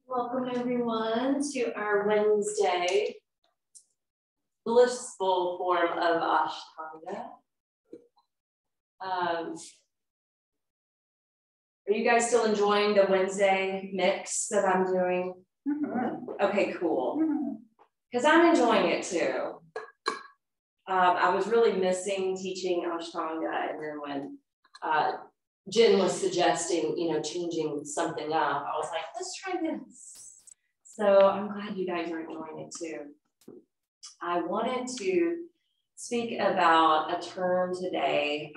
Welcome everyone to our Wednesday blissful form of Ashtanga. Are you guys still enjoying the Wednesday mix that I'm doing? Mm-hmm. Okay, cool. Because I'm enjoying it too. I was really missing teaching Ashtanga, and then when Jen was suggesting, changing something up, I was like, let's try this. So I'm glad you guys are enjoying it too. I wanted to speak about a term today,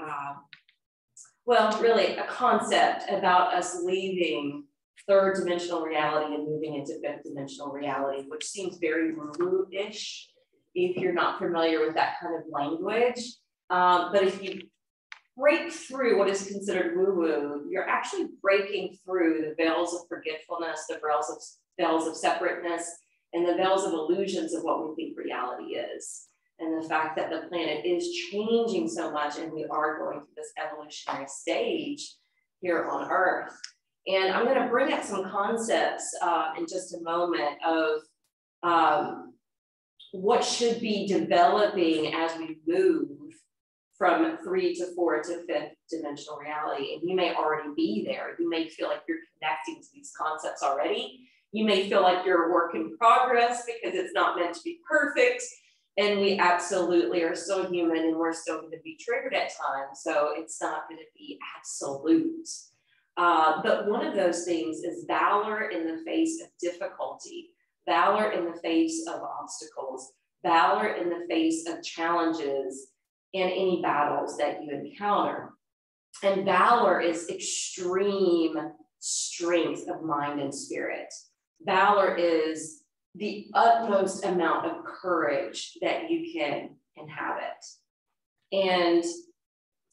really a concept about us leaving third dimensional reality and moving into fifth dimensional reality, which seems very woo-woo-ish if you're not familiar with that kind of language. But if you break through what is considered woo-woo, you're actually breaking through the veils of forgetfulness, the veils of separateness, and the veils of illusions of what we think reality is. And the fact that the planet is changing so much, and we are going through this evolutionary stage here on Earth. And I'm going to bring up some concepts in just a moment of what should be developing as we move from 3 to 4 to 5th dimensional reality. And you may already be there. You may feel like you're connecting to these concepts already. You may feel like you're a work in progress because it's not meant to be perfect. And we absolutely are still human, and we're still going to be triggered at times. So it's not going to be absolute. But one of those things is valor in the face of difficulty, valor in the face of obstacles, valor in the face of challenges, and any battles that you encounter. And valor is extreme strength of mind and spirit. Valor is the utmost amount of courage that you can inhabit. And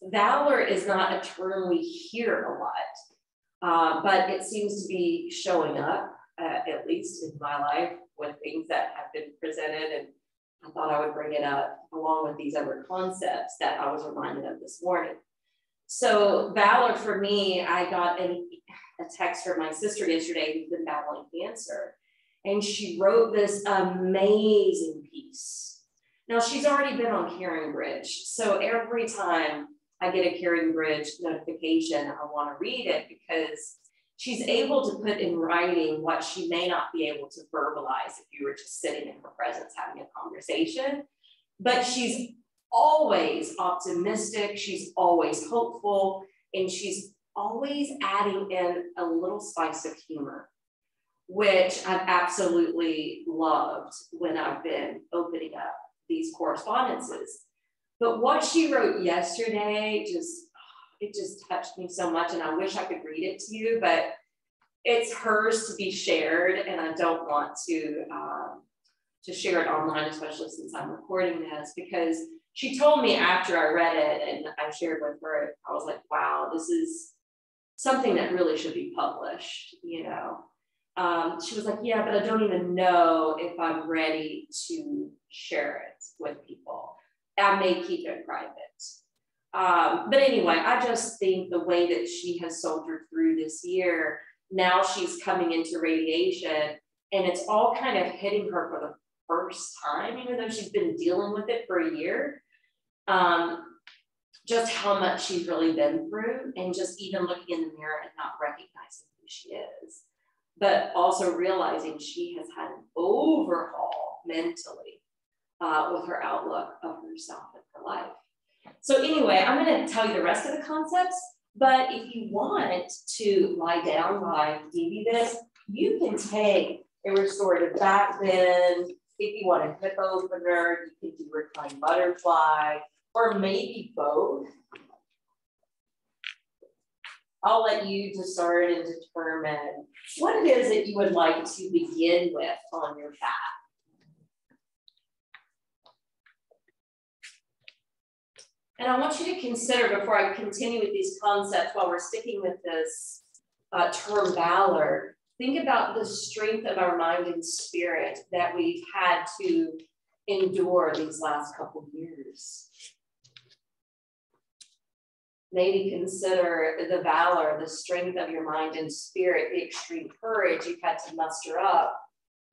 valor is not a term we hear a lot, but it seems to be showing up, at least in my life, with things that have been presented, and I thought I would bring it up along with these other concepts that I was reminded of this morning. So valor for me, I got a text from my sister yesterday who's been battling cancer, and she wrote this amazing piece. Now she's already been on Caring Bridge, so every time I get a Caring Bridge notification, I want to read it because she's able to put in writing what she may not be able to verbalize if you were just sitting in her presence having a conversation. But she's always optimistic, she's always hopeful, and she's always adding in a little spice of humor, which I've absolutely loved when I've been opening up these correspondences. But what she wrote yesterday it just touched me so much, and I wish I could read it to you, but it's hers to be shared, and I don't want to share it online, especially since I'm recording this, because she told me after I read it and I shared with her, I was like, wow, this is something that really should be published, She was like, yeah, but I don't even know if I'm ready to share it with people. I may keep it private. But anyway, I just think the way that she has soldiered through this year, now she's coming into radiation, and it's all kind of hitting her for the first time, even though she's been dealing with it for a year, just how much she's really been through, and just even looking in the mirror and not recognizing who she is, but also realizing she has had an overhaul mentally with her outlook of herself and her life. So anyway, I'm going to tell you the rest of the concepts, but if you want to lie down while I give you this, you can take a restorative back bend. If you want a hip opener, you can do reclined butterfly, or maybe both. I'll let you discern and determine what it is that you would like to begin with on your path. And I want you to consider, before I continue with these concepts, while we're sticking with this term valor, think about the strength of our mind and spirit that we've had to endure these last couple of years. Maybe consider the valor, the strength of your mind and spirit, the extreme courage you've had to muster up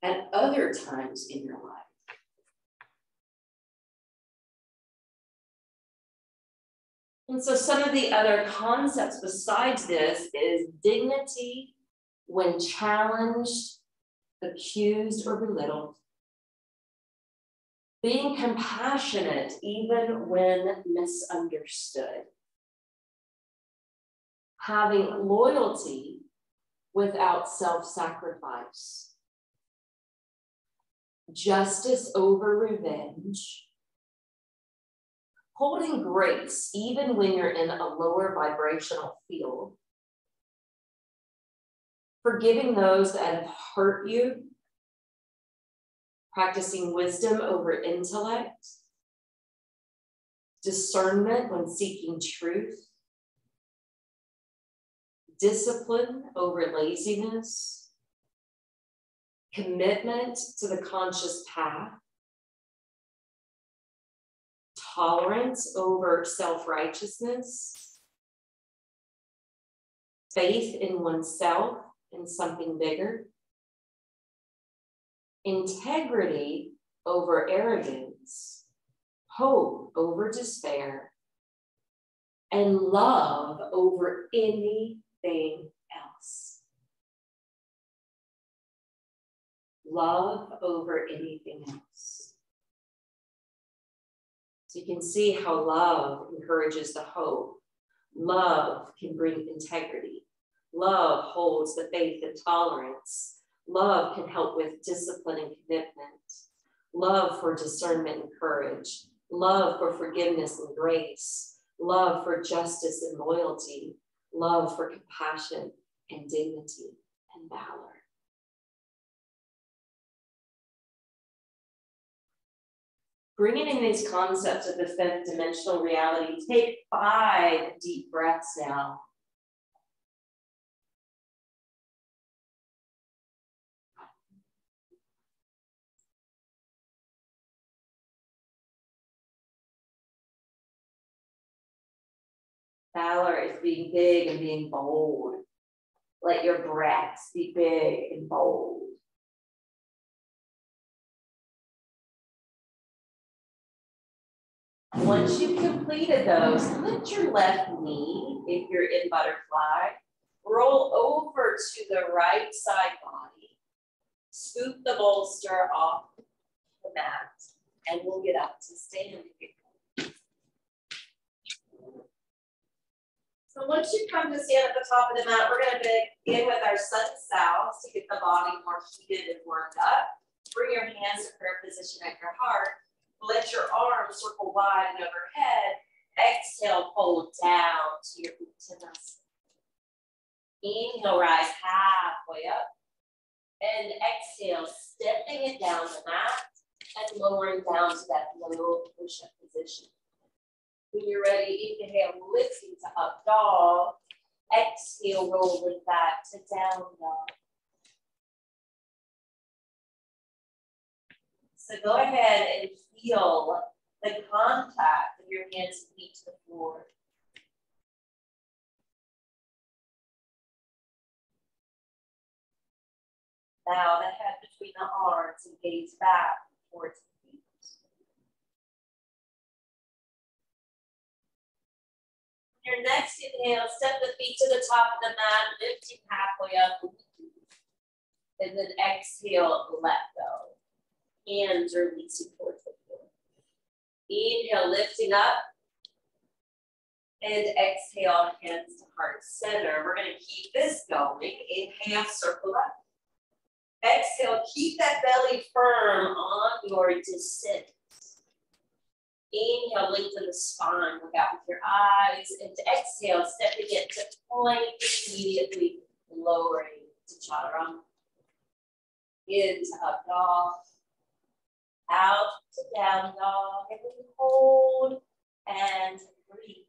at other times in your life. And so some of the other concepts besides this is dignity when challenged, accused, or belittled. Being compassionate even when misunderstood. Having loyalty without self-sacrifice. Justice over revenge. Holding grace even when you're in a lower vibrational field. Forgiving those that have hurt you. Practicing wisdom over intellect. Discernment when seeking truth. Discipline over laziness. Commitment to the conscious path. Tolerance over self-righteousness. Faith in oneself and something bigger. Integrity over arrogance. Hope over despair. And love over anything else. Love over anything else. So you can see how love encourages the hope. Love can bring integrity. Love holds the faith and tolerance. Love can help with discipline and commitment. Love for discernment and courage. Love for forgiveness and grace. Love for justice and loyalty. Love for compassion and dignity and valor. Bringing in these concepts of the fifth dimensional reality, take 5 deep breaths now. Valor is being big and being bold. Let your breaths be big and bold. Once you've completed those, lift your left knee if you're in butterfly. Roll over to the right side body. Scoop the bolster off the mat, and we'll get up to stand again. So once you come to stand at the top of the mat, we're going to begin with our sun salves to get the body more heated and warmed up. Bring your hands to prayer position at your heart. Let your arms circle wide and overhead. Exhale, fold down to your Vinyasa. Inhale, rise halfway up. And exhale, stepping it down the mat and lowering down to that low push-up position. When you're ready, inhale, lifting to up dog. Exhale, rolling back to down dog. So go ahead and feel the contact of your hands and feet to the floor. Now the head between the arms and gaze back towards the feet. Your next inhale, step the feet to the top of the mat, lifting halfway up. And then exhale, let go. Hands releasing towards the floor. Inhale, lifting up. And exhale, hands to heart center. We're going to keep this going. Inhale, circle up. Exhale, keep that belly firm on your descent. Inhale, lengthen the spine. Look out with your eyes. And exhale, stepping it to plank, immediately lowering to chaturanga. Into up dog. Out to down dog, and then hold and breathe.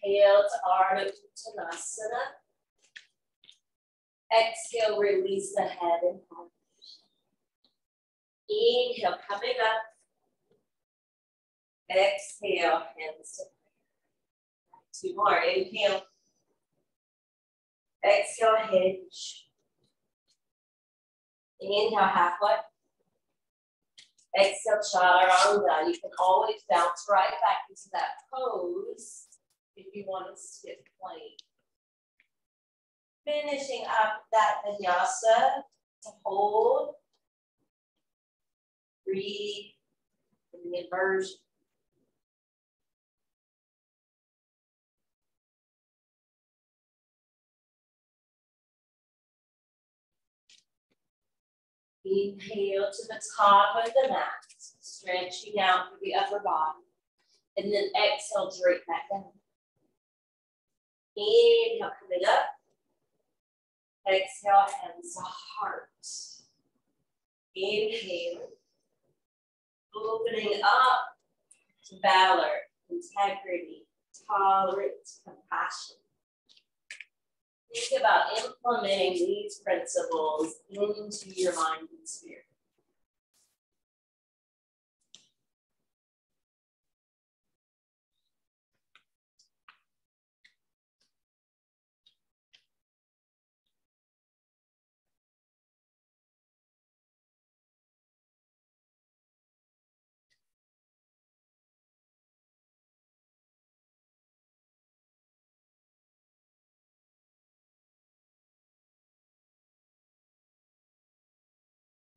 Inhale to Ardha Uttanasana. Exhale, release the head and heart. Inhale, coming up. Exhale, hands to prayer. 2 more. Inhale. Exhale, hinge. Inhale, halfway. Exhale, chaturanga. You can always bounce right back into that pose if you want to skip plank. Finishing up that vinyasa to hold. Breathe in the inversion. Inhale to the top of the mat, stretching out through the upper body. And then exhale, drape back down. Inhale, coming up. Exhale, hands to heart. Inhale. Opening up to valor, integrity, tolerance, compassion. Think about implementing these principles into your mind and spirit.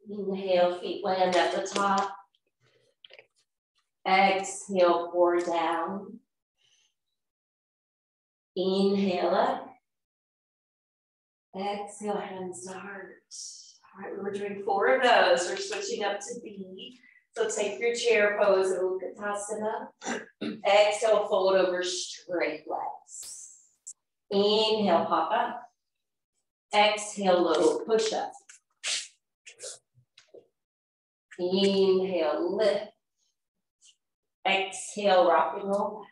Inhale, feet land at the top. Exhale, pour down. Inhale up. Exhale, hands to heart. All right, we're doing 4 of those. We're switching up to B. So take your chair pose at Uttanasana. Exhale, fold over straight legs. Inhale, pop up. Exhale, low push up. Inhale, lift. Exhale, rock and roll.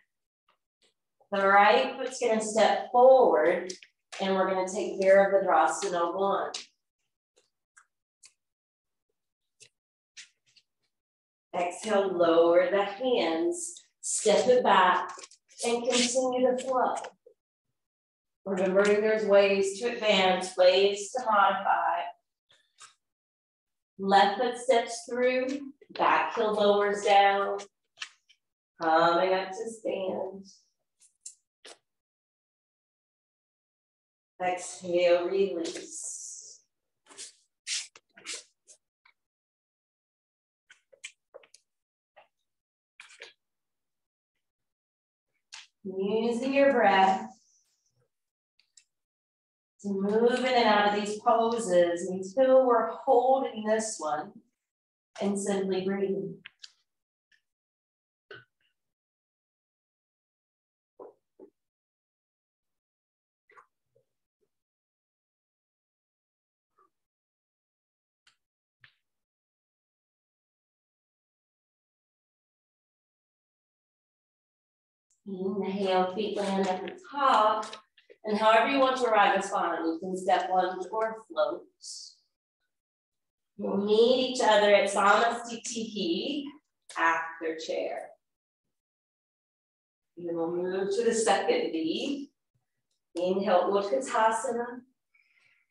The right foot's going to step forward, and we're going to take Virabhadrasana 1. Exhale, lower the hands, step it back, and continue to flow. Remembering there's ways to advance, ways to modify. Left foot steps through, back heel lowers down, coming up to stand. Exhale, release. Using your breath to move in and out of these poses until we're holding this one and simply breathing. Inhale, feet land at the top. And however you want to arrive is fine. You can step lunge or float. We'll meet each other at Samastitihi after chair. And then we'll move to the second V. Inhale, Utkatasana.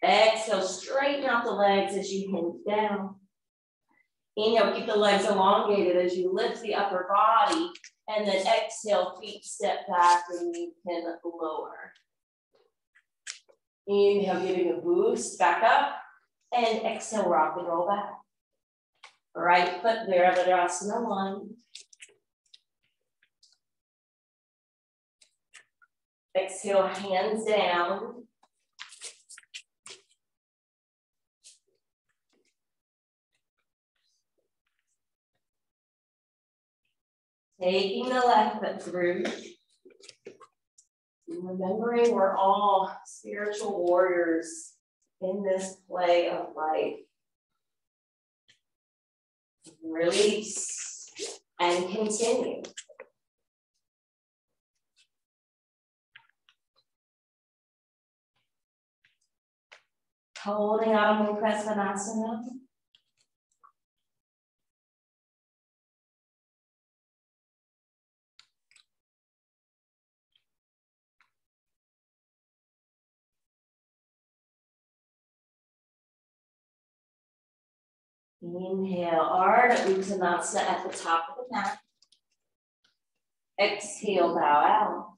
Exhale, straighten out the legs as you hinge down. Inhale, keep the legs elongated as you lift the upper body. And then exhale, feet step back and you can lower. Inhale, giving a boost back up. And exhale, rock and roll back. Right foot, Virabhadrasana 1. Exhale, hands down. Taking the left foot through. And remembering we're all spiritual warriors in this play of life. Release and continue. Holding Adho Mukha Svanasana. Inhale, Ardha Uttanasana at the top of the mat. Exhale, bow out.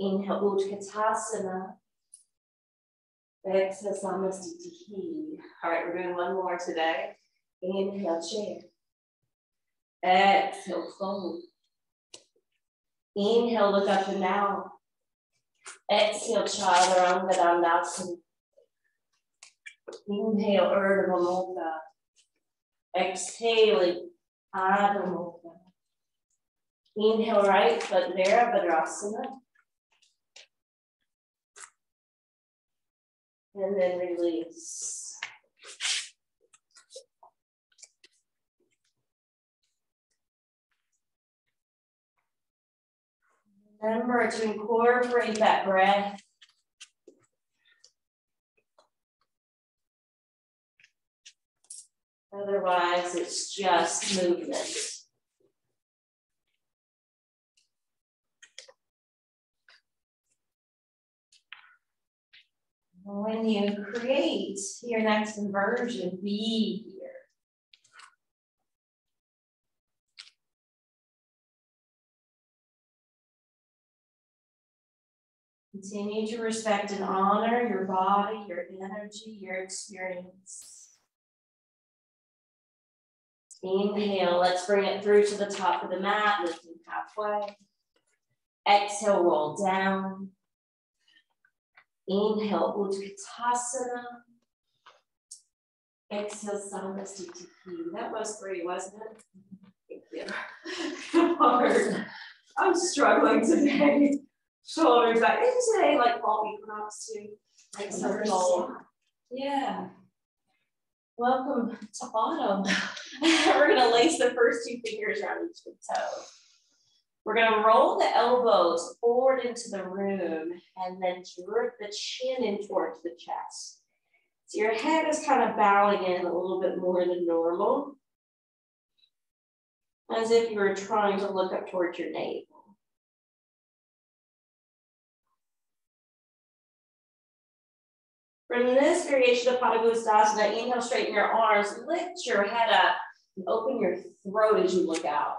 Inhale, Utkatasana. Exhale, Samasthiti. All right, we're doing one more today. Inhale, chair. Exhale, fold. Inhale, look up and down. Exhale, Chaturanga Dandasana. Inhale, Urdhva Mukha. Exhaling, Adho Mukha. Inhale, right foot, Virabhadrasana. And then release. Remember to incorporate that breath. Otherwise, it's just movement. When you create your next inversion, be here. Continue to respect and honor your body, your energy, your experience. Inhale, let's bring it through to the top of the mat, lifting halfway. Exhale, roll down. Inhale, Utkatasana. Exhale, Samasthiti. That was 3, wasn't it? Thank you. Hard. I'm struggling today. Shoulders back. Isn't today like fall equinox too? Like circle. Yeah. Welcome to autumn. We're gonna lace the first 2 fingers around each big toe. We're gonna roll the elbows forward into the room and then droop the chin in towards the chest. So your head is kind of bowing in a little bit more than normal, as if you were trying to look up towards your navel. From this variation of Padangusthasana, inhale, straighten your arms, lift your head up, and open your throat as you look out.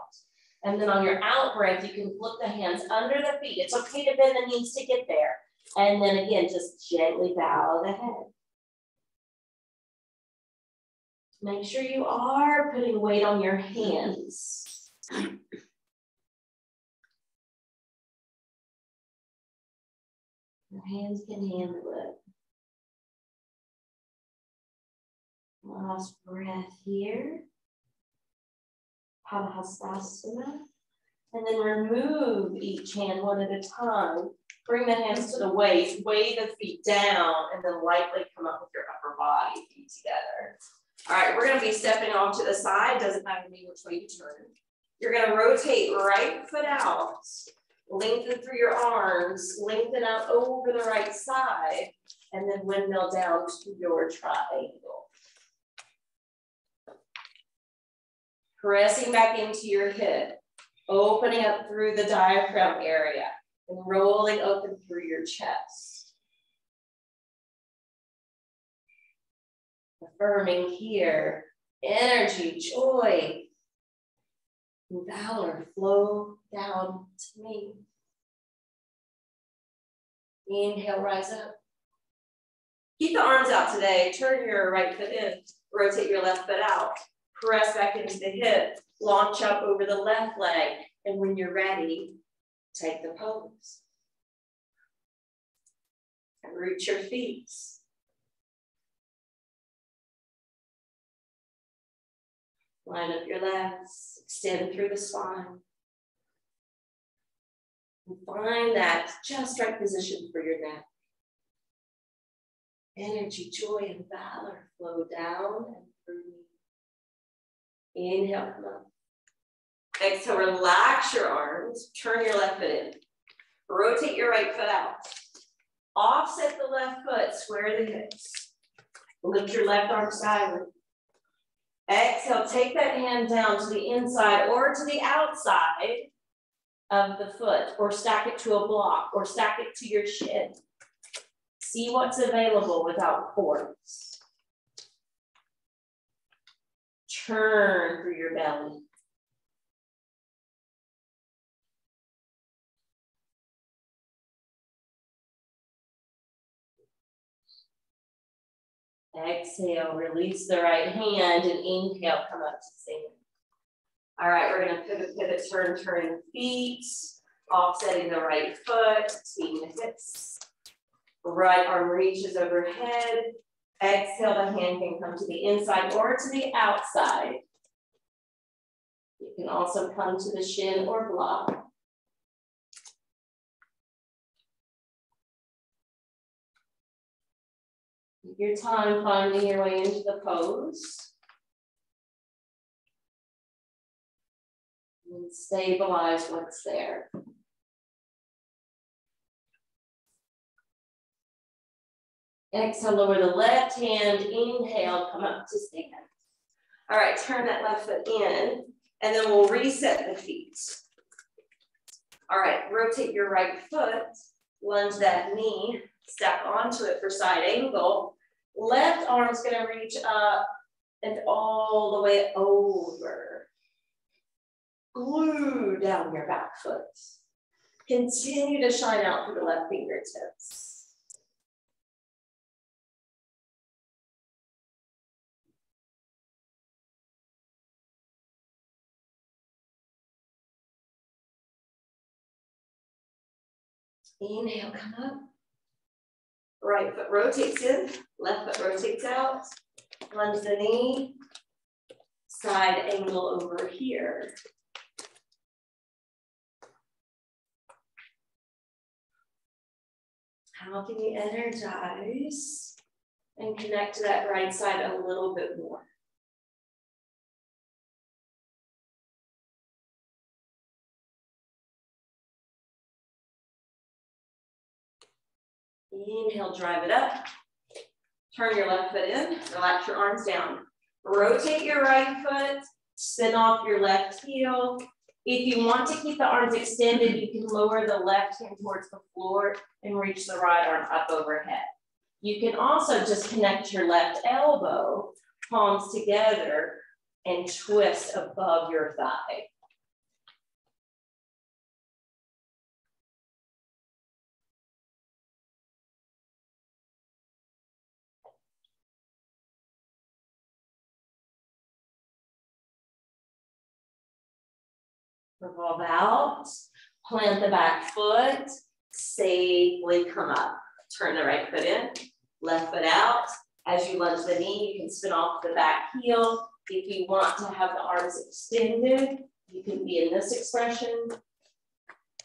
And then on your out breath, you can flip the hands under the feet. It's okay to bend the knees to get there. And then again, just gently bow the head. Make sure you are putting weight on your hands. Your hands can handle it. Last breath here. Padahastasana. And then remove each hand one at a time. Bring the hands to the waist, weigh the feet down, and then lightly come up with your upper body, feet together. All right, we're gonna be stepping off to the side. Doesn't matter to me which way you turn. You're gonna rotate right foot out, lengthen through your arms, lengthen out over the right side, and then windmill down to your triangle. Pressing back into your hip, opening up through the diaphragm area and rolling open through your chest. Affirming here, energy, joy, and valor flow down to me. Inhale, rise up. Keep the arms out today. Turn your right foot in, rotate your left foot out. Press back into the hip, launch up over the left leg, and when you're ready, take the pose. And root your feet. Line up your legs, extend through the spine. And find that just right position for your neck. Energy, joy, and valor flow down and through me. Inhale, come up. Exhale, relax your arms. Turn your left foot in. Rotate your right foot out. Offset the left foot, square the hips. Lift your left arm skyward. Exhale, take that hand down to the inside or to the outside of the foot, or stack it to a block, or stack it to your shin. See what's available without force. Turn through your belly. Exhale, release the right hand, and inhale, come up to stand. All right, we're gonna pivot, pivot, turn, turning feet, offsetting the right foot, seeing the hips. Right arm reaches overhead. Exhale, the hand can come to the inside or to the outside. You can also come to the shin or block. Take your time finding your way into the pose. And stabilize what's there. Exhale, lower the left hand, inhale, come up to stand. All right, turn that left foot in, and then we'll reset the feet. All right, rotate your right foot, lunge that knee, step onto it for side angle. Left arm's gonna reach up and all the way over. Glue down your back foot. Continue to shine out through the left fingertips. Inhale, come up. Right foot rotates in, left foot rotates out. Lunge the knee, side angle over here. How can you energize and connect to that right side a little bit more? Inhale, drive it up. Turn your left foot in, relax your arms down. Rotate your right foot, spin off your left heel. If you want to keep the arms extended, you can lower the left hand towards the floor and reach the right arm up overhead. You can also just connect your left elbow, palms together, and twist above your thigh. Revolve out, plant the back foot, safely come up. Turn the right foot in, left foot out. As you lunge the knee, you can spin off the back heel. If you want to have the arms extended, you can be in this expression.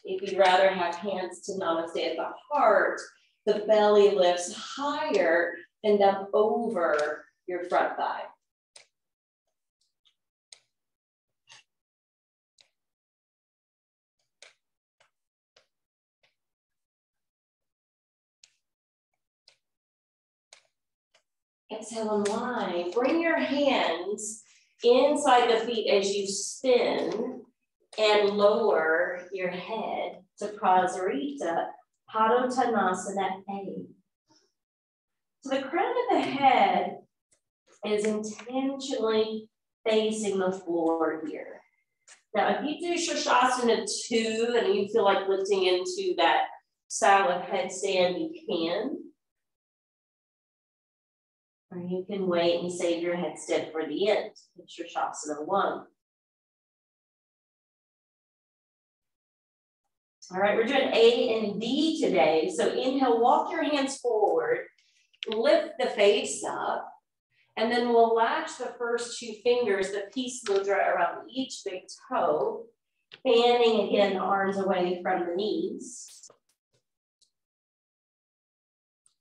If you'd rather have hands to namaste at the heart, the belly lifts higher and up over your front thigh. Exhale and line. Bring your hands inside the feet as you spin and lower your head to Prasarita, Padottanasana A. So the crown of the head is intentionally facing the floor here. Now, if you do Shirshasana 2 and you feel like lifting into that style of headstand, you can. Or you can wait and save your headstand for the end. It's Shirshasana 1. All right, we're doing A and D today. So inhale, walk your hands forward, lift the face up, and then we'll latch the first 2 fingers, the peace mudra around each big toe, fanning again the arms away from the knees.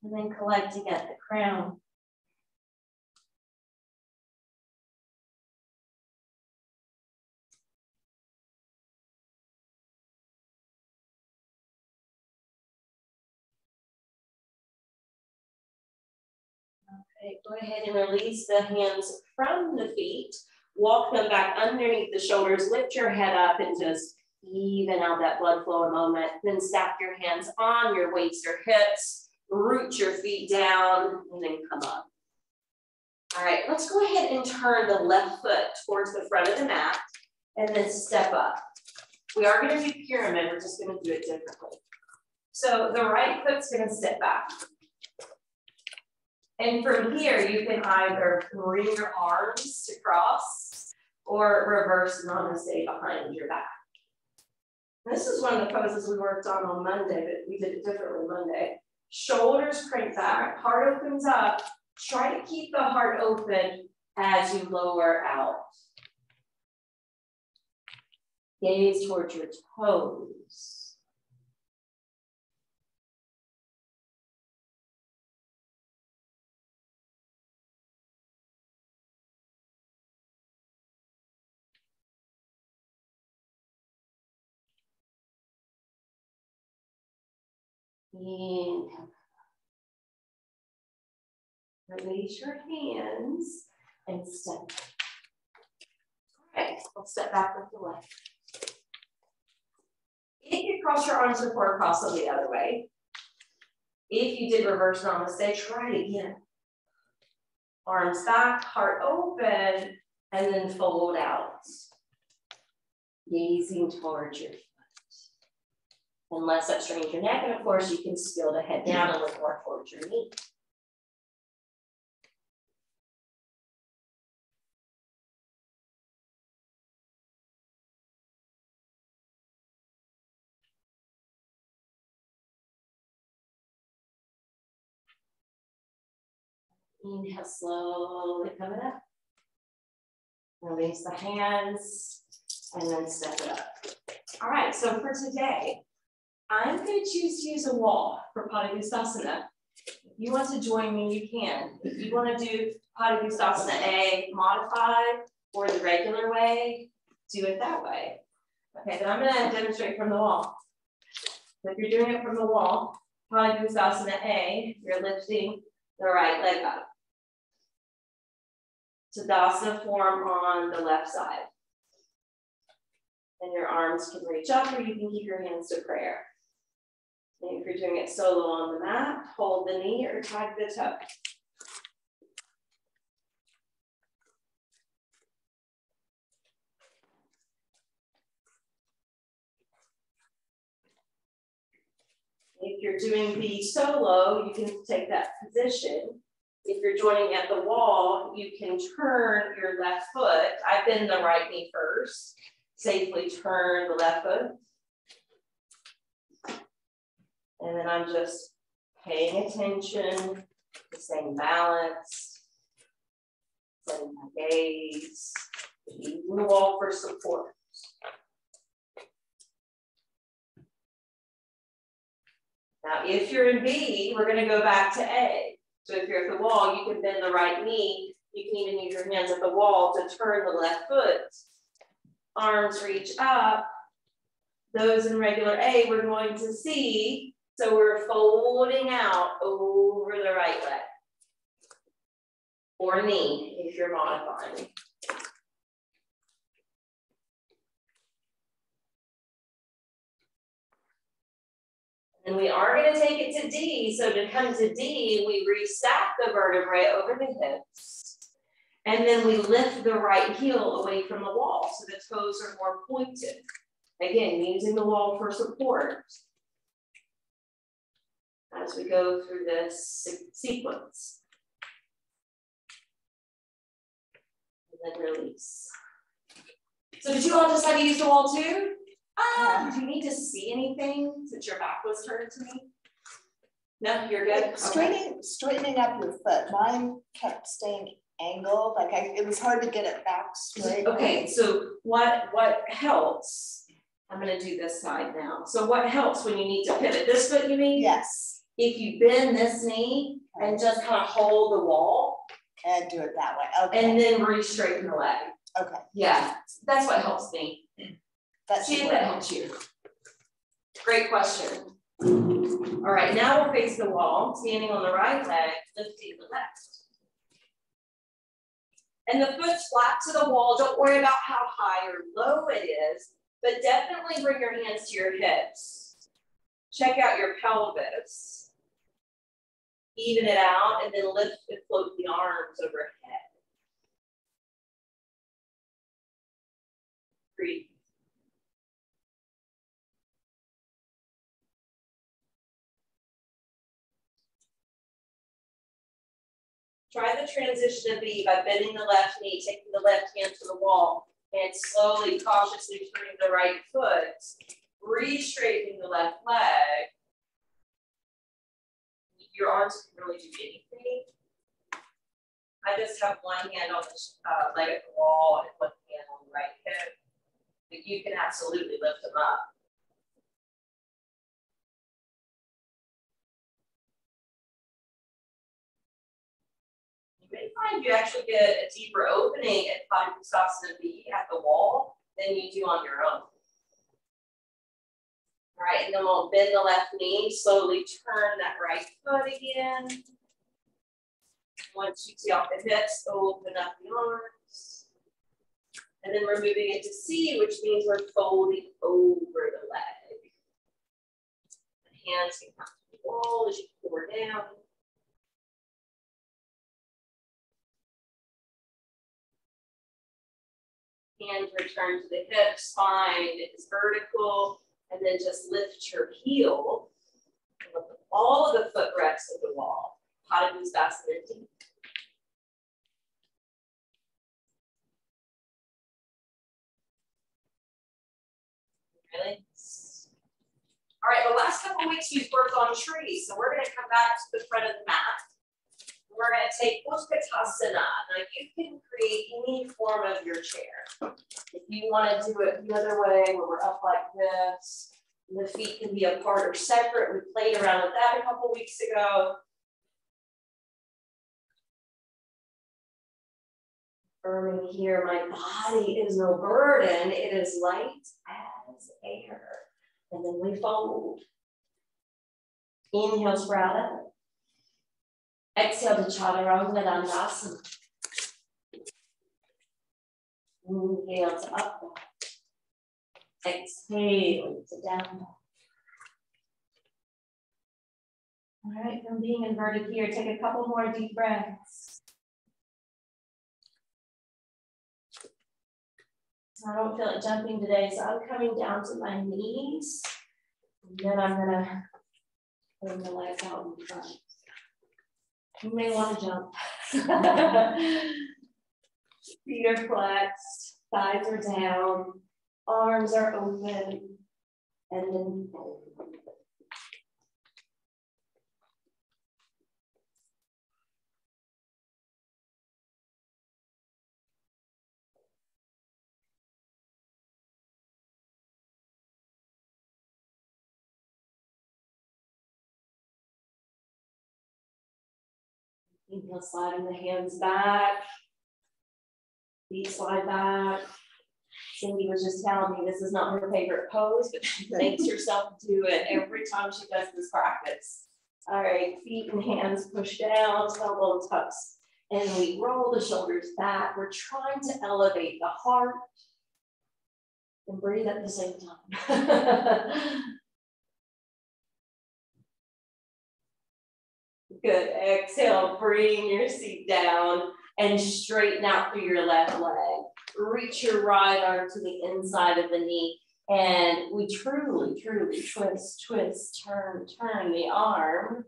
And then collecting at the crown. Okay, go ahead and release the hands from the feet. Walk them back underneath the shoulders. Lift your head up and just even out that blood flow a moment. Then stack your hands on your waist or hips. Root your feet down and then come up. All right, let's go ahead and turn the left foot towards the front of the mat and then step up. We are going to do pyramid. We're just going to do it differently. So the right foot's going to sit back. And from here, you can either bring your arms to cross or reverse namaste behind your back. This is one of the poses we worked on Monday, but we did it differently Monday. Shoulders crank back, heart opens up. Try to keep the heart open as you lower out. Gaze towards your toes. Inhale. Release your hands and step. All right, let's step back with the left. If you cross your arms before, cross them the other way. If you did reverse namaste, try it again. Arms back, heart open, and then fold out. Gazing towards your foot. Unless that strains your neck, and of course you can still the head down and look more towards your knee. Inhale, slowly coming up. Release the hands and then step it up. All right, so for today, I'm going to choose to use a wall for Padangusthasana. If you want to join me, you can. If you want to do Padangusthasana A modified or the regular way, do it that way. Okay, then I'm going to demonstrate from the wall. So if you're doing it from the wall, Padangusthasana A, you're lifting the right leg up. Tadasana form on the left side. And your arms can reach up or you can keep your hands to prayer. And if you're doing it solo on the mat, hold the knee or tag the toe. If you're doing the solo, you can take that position. If you're joining at the wall, you can turn your left foot. I bend the right knee first. Safely turn the left foot. And then I'm just paying attention, staying balanced, setting my gaze, using the wall for support. Now, if you're in B, we're going to go back to A. So if you're at the wall, you can bend the right knee. You can even use your hands at the wall to turn the left foot. Arms reach up. Those in regular A, we're going to C. So we're folding out over the right leg. Or knee, if you're modifying. And we are going to take it to D. So to come to D, we restack the vertebrae over the hips. And then we lift the right heel away from the wall so the toes are more pointed. Again, using the wall for support. As we go through this sequence. And then release. So did you all decide to use the wall too? Do you need to see anything since your back was turned to me? No, you're good. Okay. Straightening up your foot. Mine kept staying angled. Like it was hard to get it back straight. Okay, so what helps? I'm going to do this side now. So what helps when you need to pivot? This foot, you mean? Yes. If you bend this knee and just kind of hold the wall. And do it that way. Okay. And then re-straighten the leg. Okay. Yeah, that's what helps me. See if that helps you. Great question. All right, now we'll face the wall, standing on the right leg, lifting the left. And the foot's flat to the wall. Don't worry about how high or low it is, but definitely bring your hands to your hips. Check out your pelvis. Even it out and then lift and float the arms overhead. Breathe. Try the transition of V by bending the left knee, taking the left hand to the wall, and slowly, cautiously turning the right foot, re-straightening the left leg. Your arms can really do anything. I just have one hand on the leg at the wall and one hand on the right hip, but you can absolutely lift them up. You may find you actually get a deeper opening at Vinyasa V at the wall than you do on your own. All right, and then we'll bend the left knee, slowly turn that right foot again. Once you see off the hips, open up the arms. And then we're moving into C, which means we're folding over the leg. The hands can come to the wall as you pour down. Hands return to the hips, spine is vertical, and then just lift your heel. Lift all of the foot rests of the wall. Padangusthasana. Release. All right, the last couple of weeks we've worked on trees, so we're going to come back to the front of the mat. We're going to take Utkatasana. Now you can create any form of your chair. If you want to do it the other way, where we're up like this, the feet can be apart or separate. We played around with that a couple weeks ago. Affirming here, my body is no burden. It is light as air. And then we fold. Inhale, sprout up. Exhale to Chaturanga Dandasana. Inhale to up dog. Exhale to down dog. All right, from being inverted here, take a couple more deep breaths. So I don't feel like jumping today, so I'm coming down to my knees. And then I'm gonna bring the legs out in front. You may want to jump. Feet are flexed, thighs are down, arms are open, and then fold. Inhale, sliding the hands back. Feet slide back. Cindy was just telling me this is not her favorite pose, but she makes herself do it every time she does this practice. All right, feet and hands push down, tailbone tucks, and we roll the shoulders back. We're trying to elevate the heart and breathe at the same time. Good. Exhale, bring your seat down and straighten out through your left leg. Reach your right arm to the inside of the knee. And we truly, truly twist, turn the arm,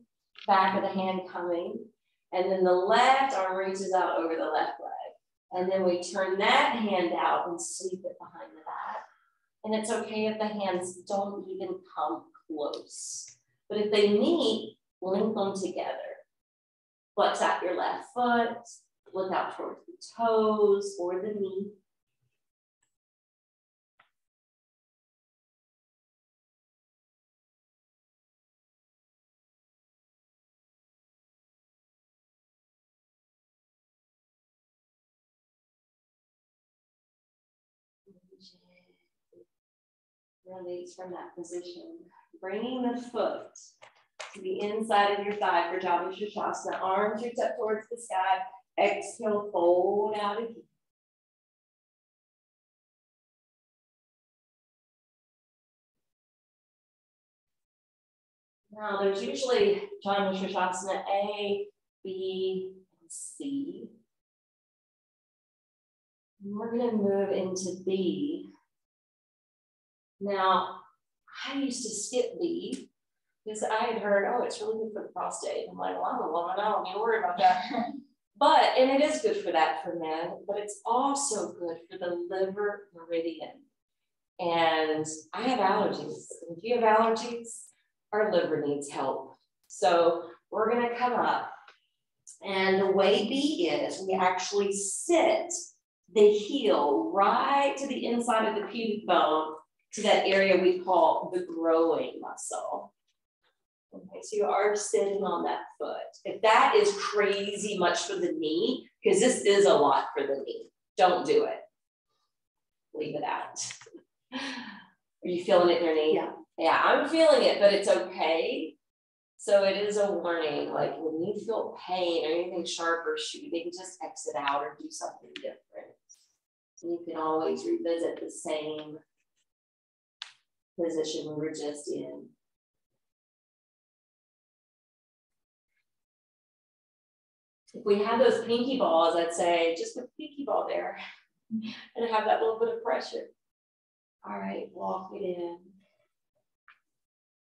back of the hand coming. And then the left arm reaches out over the left leg. And then we turn that hand out and sweep it behind the back. And it's okay if the hands don't even come close. But if they meet, link them together. Flex out your left foot, look out towards the toes or the knee. Release from that position. Bringing the foot to the inside of your thigh for Java Shasana. Arms reach up towards the sky. Exhale, fold out again. Now there's usually Janu Sirsasana A, B, and C. And we're going to move into B. Now, I used to skip B because I had heard, oh, it's really good for the prostate. I'm like, well, I'm a woman, I don't need to worry about that. But, and it is good for that for men, but it's also good for the liver meridian. And I have allergies. If you have allergies, our liver needs help. So we're going to come up. And the way B is, we actually sit the heel right to the inside of the pubic bone to that area we call the growing muscle. Okay, so you are sitting on that foot. If that is crazy much for the knee, because this is a lot for the knee, don't do it. Leave it out. Are you feeling it in your knee? Yeah. Yeah, I'm feeling it, but it's okay. So it is a warning, like when you feel pain or anything sharp or shooty, they can just exit out or do something different. So you can always revisit the same position we were just in. If we had those pinky balls, I'd say just put the pinky ball there and have that little bit of pressure. All right, walk it in.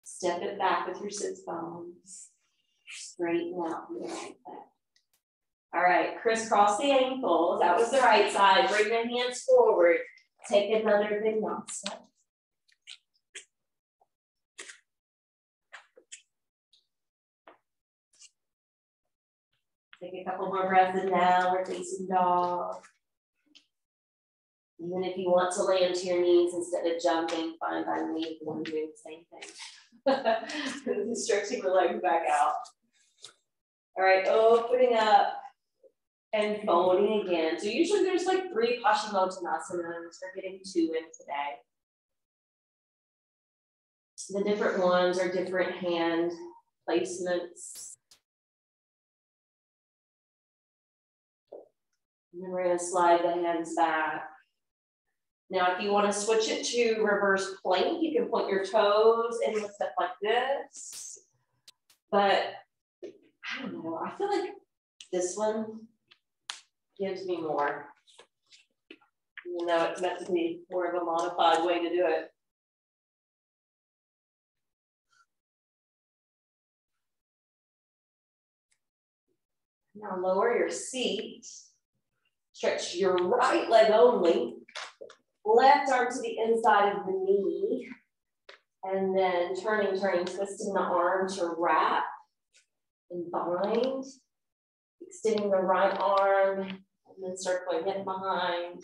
Step it back with your sits bones. Straighten out your right leg. All right, crisscross the ankles. That was the right side. Bring the hands forward. Take another Vinyasa. Take a couple more breaths in now. We're facing dog. Even if you want to land to your knees instead of jumping, fine by me. If you want to do the same thing. Stretching the legs back out. All right, opening up and folding again. So usually there's like 3 Paschimottanasana. We're getting 2 in today. The different ones are different hand placements. And then we're going to slide the hands back. Now, if you want to switch it to reverse plank, you can point your toes and lift up like this. But I don't know, I feel like this one gives me more. Even though it's meant to be more of a modified way to do it. Now lower your seat. Stretch your right leg only. Left arm to the inside of the knee. And then turning, twisting the arm to wrap and bind. Extending the right arm and then circling it behind.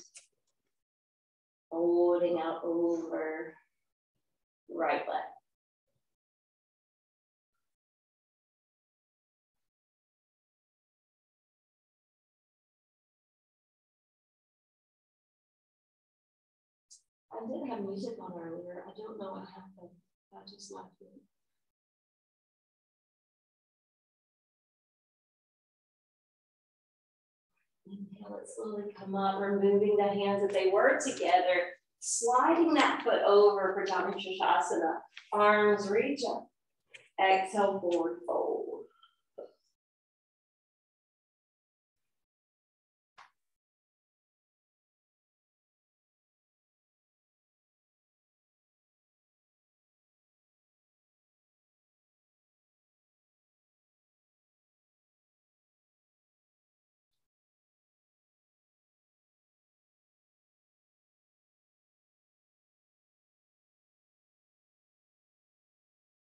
Folding out over the right leg. I did have music on earlier. I don't know what happened. I just left it. Inhale, let's slowly come up, removing the hands if they were together, sliding that foot over for Janu Sirsasana. Arms reach up. Exhale, forward fold.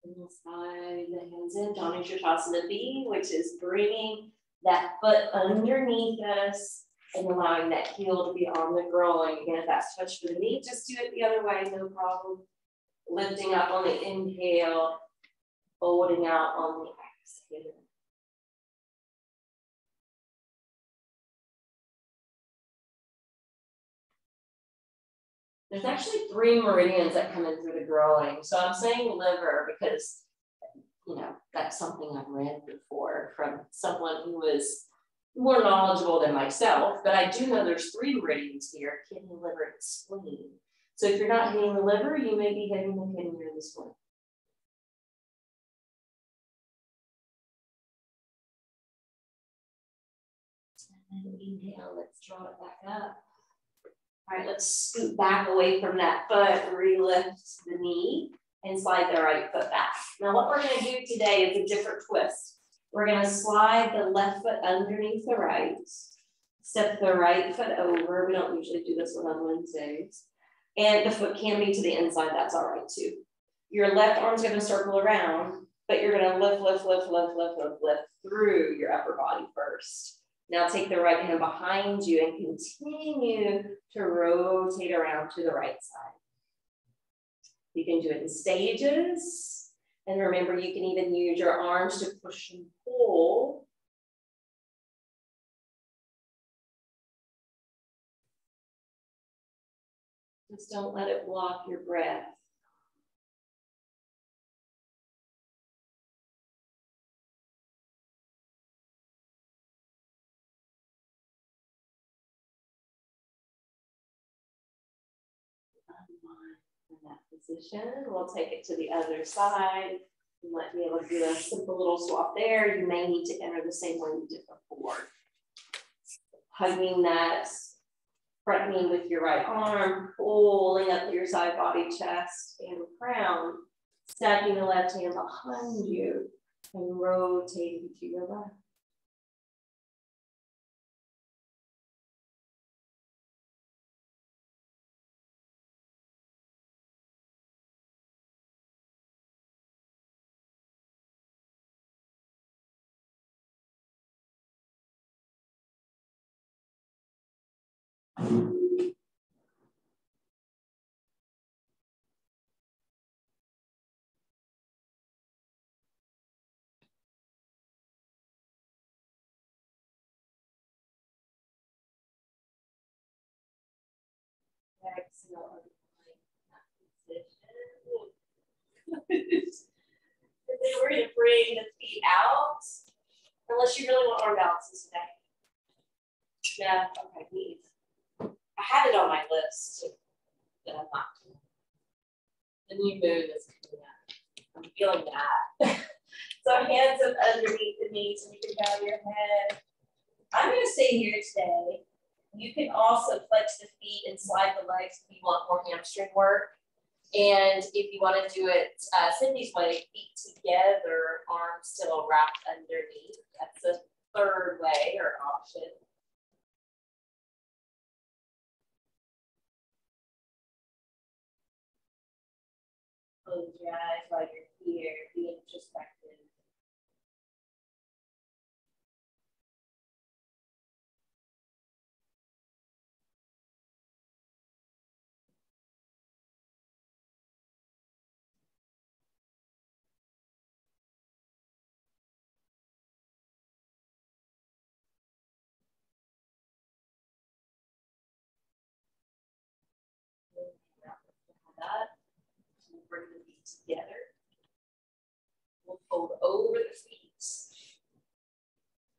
And we'll slide the hands in, Janu Sirsasana B, which is bringing that foot underneath us and allowing that heel to be on the growing. Again, if that's touch for the knee, just do it the other way, no problem. Lifting up on the inhale, folding out on the exhale. There's actually 3 meridians that come in through the growing. So I'm saying liver because, you know, that's something I've read before from someone who was more knowledgeable than myself, but I do know there's 3 meridians here, kidney, liver, and spleen. So if you're not hitting the liver, you may be hitting the kidney or the spleen. And then inhale, let's draw it back up. All right, let's scoot back away from that foot, re-lift the knee, and slide the right foot back. Now what we're gonna do today is a different twist. We're gonna slide the left foot underneath the right, step the right foot over. We don't usually do this one on Wednesdays. And the foot can be to the inside, that's all right too. Your left arm's gonna circle around, but you're gonna lift, lift, lift, lift, lift, lift, lift through your upper body first. Now take the right hand behind you and continue to rotate around to the right side. You can do it in stages. And remember, you can even use your arms to push and pull. Just don't let it block your breath. In that position, we'll take it to the other side. You might be able to do a simple little swap there. You may need to enter the same way you did before. Hugging that front knee with your right arm, pulling up your side body, chest, and crown, stacking the left hand behind you, and rotating to your left. Exhale, then we're going to bring the feet out, unless you really want arm balances today. Yeah, okay, neat. I had it on my list, but I'm not. The new moon is coming up. I'm feeling that. So hands up underneath the knees, and you can bow your head. I'm going to stay here today. You can also flex the feet and slide the legs if you want more hamstring work. And if you want to do it Cindy's way, feet together, arms still wrapped underneath. That's the 3rd way or option. Close your eyes while you're here, be introspective. We'll bring the feet together. We'll fold over the feet.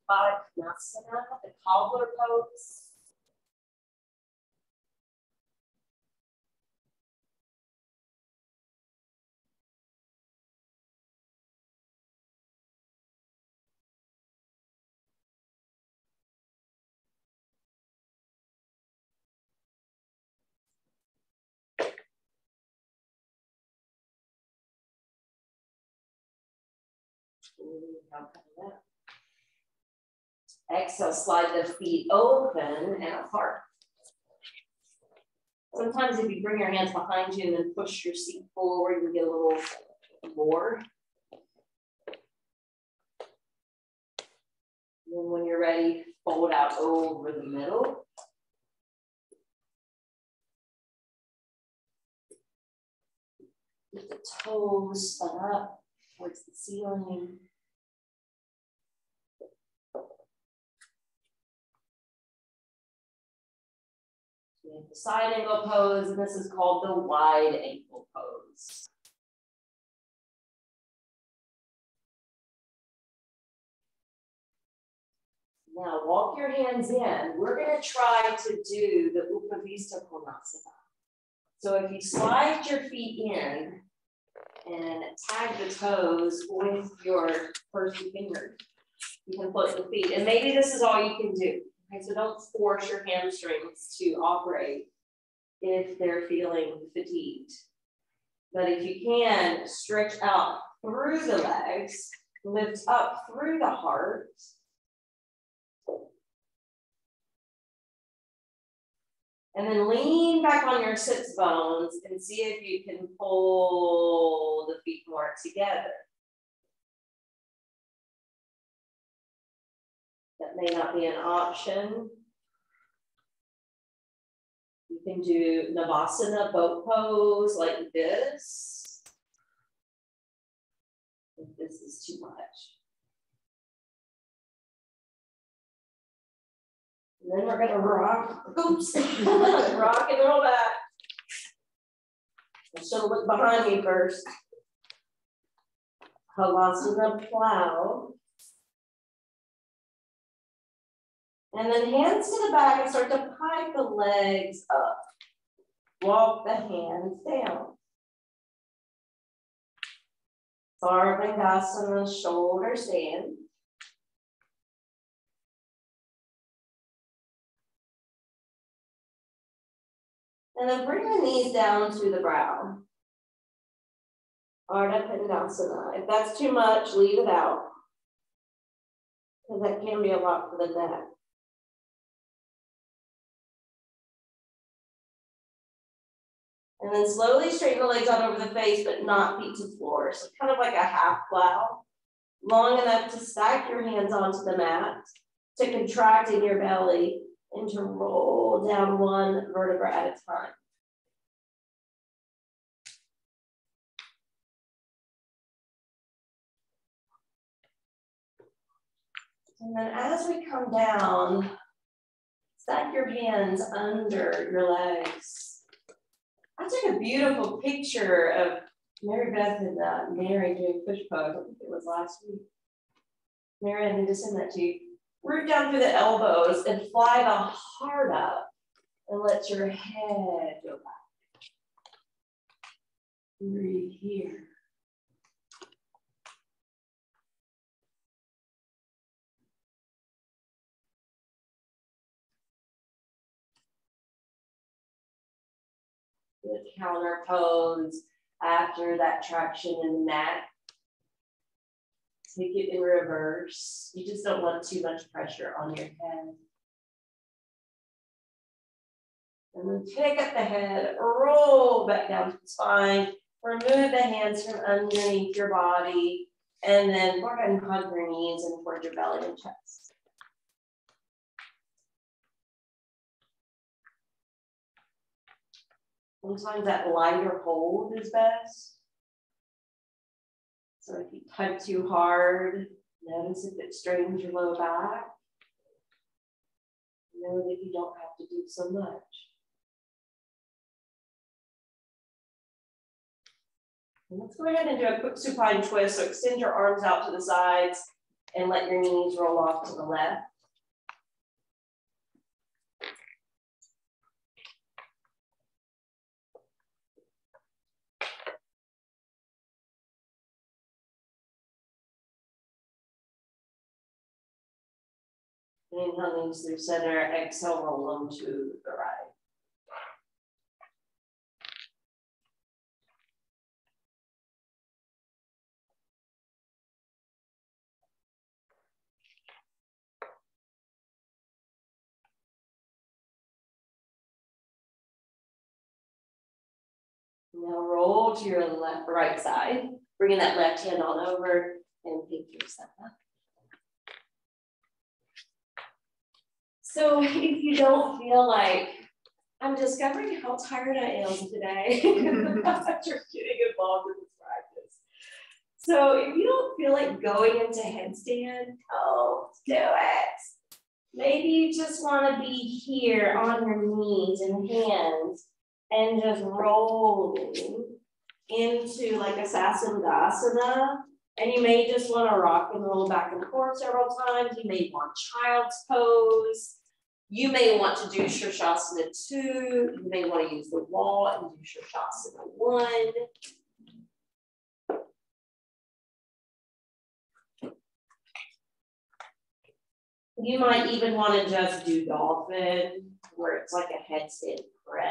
Vinyasa, the cobbler pose. Exhale, slide the feet open and apart. Sometimes if you bring your hands behind you and then push your seat forward, you get a little more. And then when you're ready, fold out over the middle. Get the toes spun up towards the ceiling. We have the side angle pose, and this is called the wide ankle pose. Now walk your hands in. We're going to try to do the Upavista Konasana. So if you slide your feet in and tag the toes with your first two fingers, you can float the feet. And maybe this is all you can do. Okay, so don't force your hamstrings to operate if they're feeling fatigued. But if you can, stretch out through the legs, lift up through the heart. And then lean back on your sits bones and see if you can pull the feet more together. That may not be an option. You can do Navasana boat pose like this, if this is too much. And then we're gonna rock, oops, rock and roll back. I should look behind me first. Halasana plow. And then hands to the back and start to pipe the legs up. Walk the hands down. Sarvangasana, shoulder stand. And then bring the knees down to the brow. Ardha Padmasana. If that's too much, leave it out, because that can be a lot for the neck. And then slowly straighten the legs out over the face, but not feet to floor. So kind of like a half plow, long enough to stack your hands onto the mat, to contract in your belly, and to roll down one vertebra at a time. And then as we come down, stack your hands under your legs. I took a beautiful picture of Mary Beth and Mary doing push pose. I think it was last week. Mary, I need to send that to you. Root down through the elbows and fly the heart up and let your head go back. Breathe here. Good counter pose after that traction in the neck. Take it in reverse. You just don't want too much pressure on your head. And then pick up the head, roll back down to the spine, remove the hands from underneath your body, and then go ahead and hug your knees and towards your belly and chest. Sometimes that lighter hold is best. So if you tug too hard, notice if it strains your low back. Know that you don't have to do so much. And let's go ahead and do a quick supine twist. So extend your arms out to the sides and let your knees roll off to the left. Inhale, knees through center, exhale, roll them to the right. Now roll to your right side, bringing that left hand on over and pick yourself up. So if you don't feel like, I'm discovering how tired I am today after getting involved in this practice. So if you don't feel like going into headstand, don't do it. Maybe you just want to be here on your knees and hands and just rolling into like a Sasandasana And you may just want to rock and roll back and forth several times. You may want child's pose. You may want to do Shirshasana 2. You may want to use the wall and do Shirshasana 1. You might even want to just do dolphin, where it's like a headstand prep.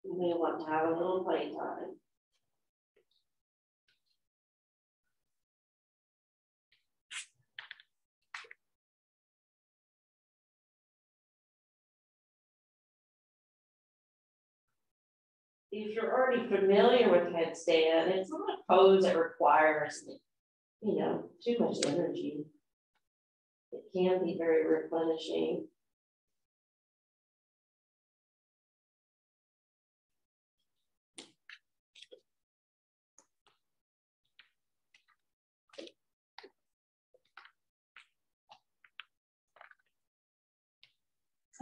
You may want to have a little playtime. If you're already familiar with headstand, it's not a pose that requires, you know, too much energy. It can be very replenishing.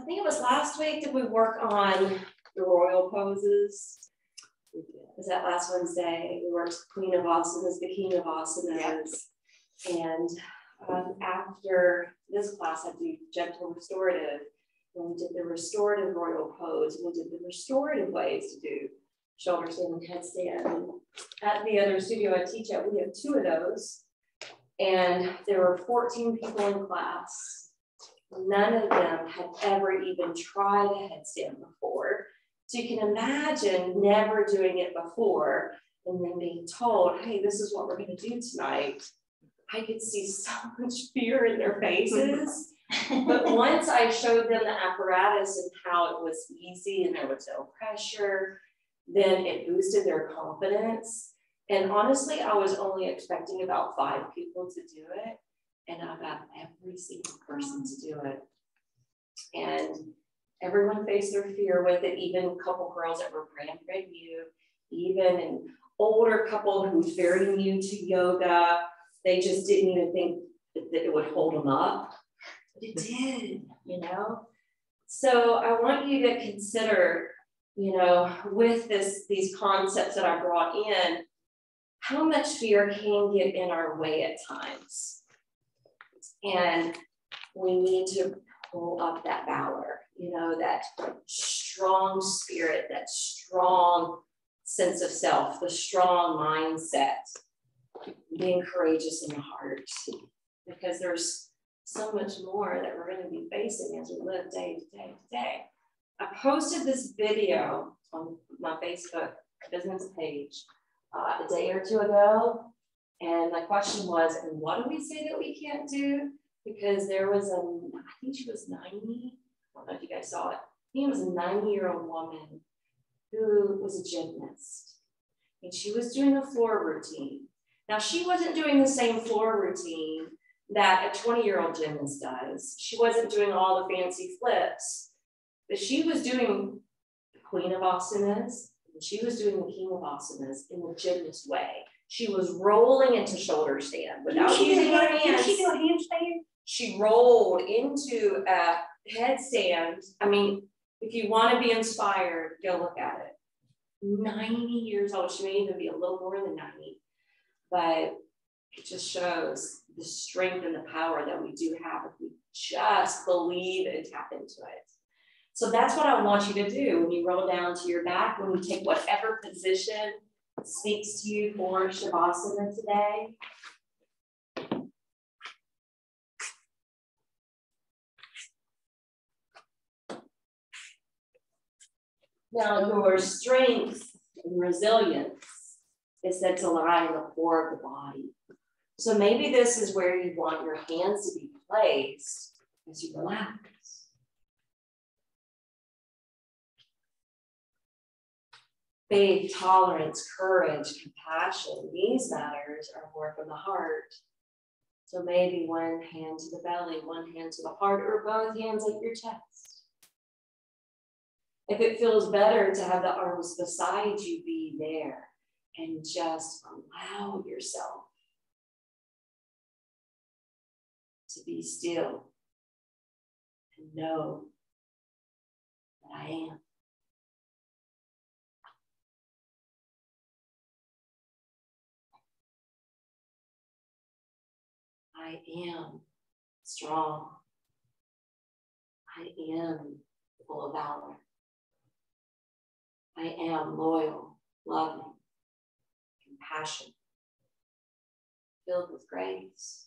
I think it was last week that we work on the royal poses. Was that last Wednesday? We worked Queen of Asanas, the King of Asanas. Yep. And after this class, I do gentle restorative. And we did the restorative royal pose. We did the restorative ways to do shoulder stand and headstand. And at the other studio I teach at, we have 2 of those. And there were 14 people in class. None of them had ever even tried a headstand before. So you can imagine never doing it before and then being told, hey, this is what we're going to do tonight. I could see so much fear in their faces. But once I showed them the apparatus and how it was easy and there was no pressure, then it boosted their confidence. And honestly, I was only expecting about 5 people to do it. And I got every single person to do it. And everyone faced their fear with it, even a couple girls that were brand new, even an older couple who's very new to yoga. They just didn't even think that it would hold them up. But it did, you know? So I want you to consider, you know, with these concepts that I brought in, how much fear can get in our way at times. And we need to pull up that valor, you know, that strong spirit, that strong sense of self, the strong mindset, being courageous in the heart, because there's so much more that we're going to be facing as we live day to day to day. I posted this video on my Facebook business page a day or 2 ago. And my question was, and what do we say that we can't do? Because there was I think she was 90. I don't know if you guys saw it. I think it was a 90-year-old woman who was a gymnast. And she was doing a floor routine. Now, she wasn't doing the same floor routine that a 20-year-old gymnast does. She wasn't doing all the fancy flips. But she was doing the Queen of Asanas. And she was doing the King of Asanas in the gymnast way. She was rolling into shoulder stand without using her hands. Did she do a handstand? She rolled into a headstand. I mean, if you want to be inspired, go look at it. 90 years old. She may even be a little more than 90. But it just shows the strength and the power that we do have if we just believe and tap into it. So that's what I want you to do when you roll down to your back, when you take whatever position speaks to you for Shavasana today. Now, your strength and resilience is set to lie in the core of the body. So maybe this is where you want your hands to be placed as you relax. Faith, tolerance, courage, compassion, these matters are more from the heart. So maybe one hand to the belly, one hand to the heart, or both hands at your chest. If it feels better to have the arms beside you, be there and just allow yourself to be still and know that I am. I am strong. I am full of valor. I am loyal, loving, compassionate, filled with grace.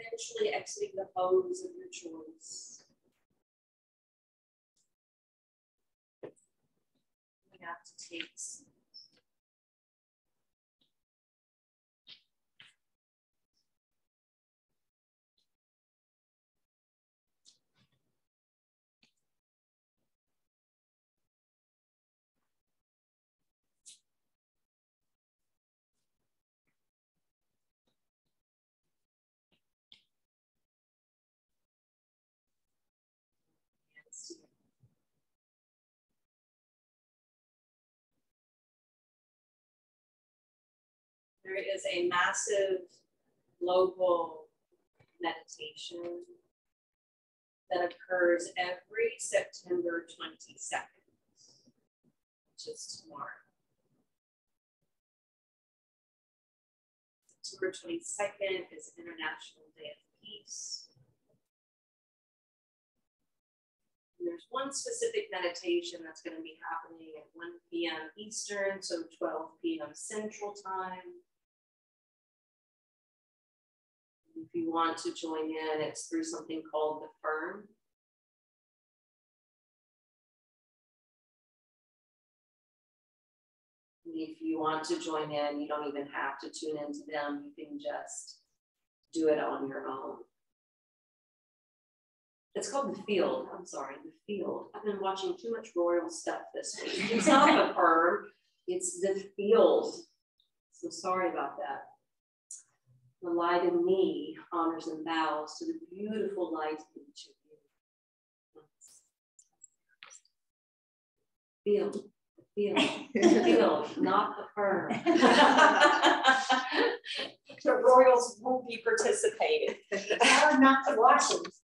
Eventually exiting the pose of your choice. We have to take some There is a massive global meditation that occurs every September 22nd, which is tomorrow. September 22nd is International Day of Peace. And there's one specific meditation that's going to be happening at 1 p.m. Eastern, so 12 p.m. Central Time. If you want to join in, it's through something called the Firm. If you want to join in, you don't even have to tune into them. You can just do it on your own. It's called The Field. I'm sorry, The Field. I've been watching too much royal stuff this week. It's not The Firm, it's The Field. So sorry about that. The light in me honors and bows to the beautiful light in each of you. Field, not the Firm. The royals won't be participating. Hard not to watch them.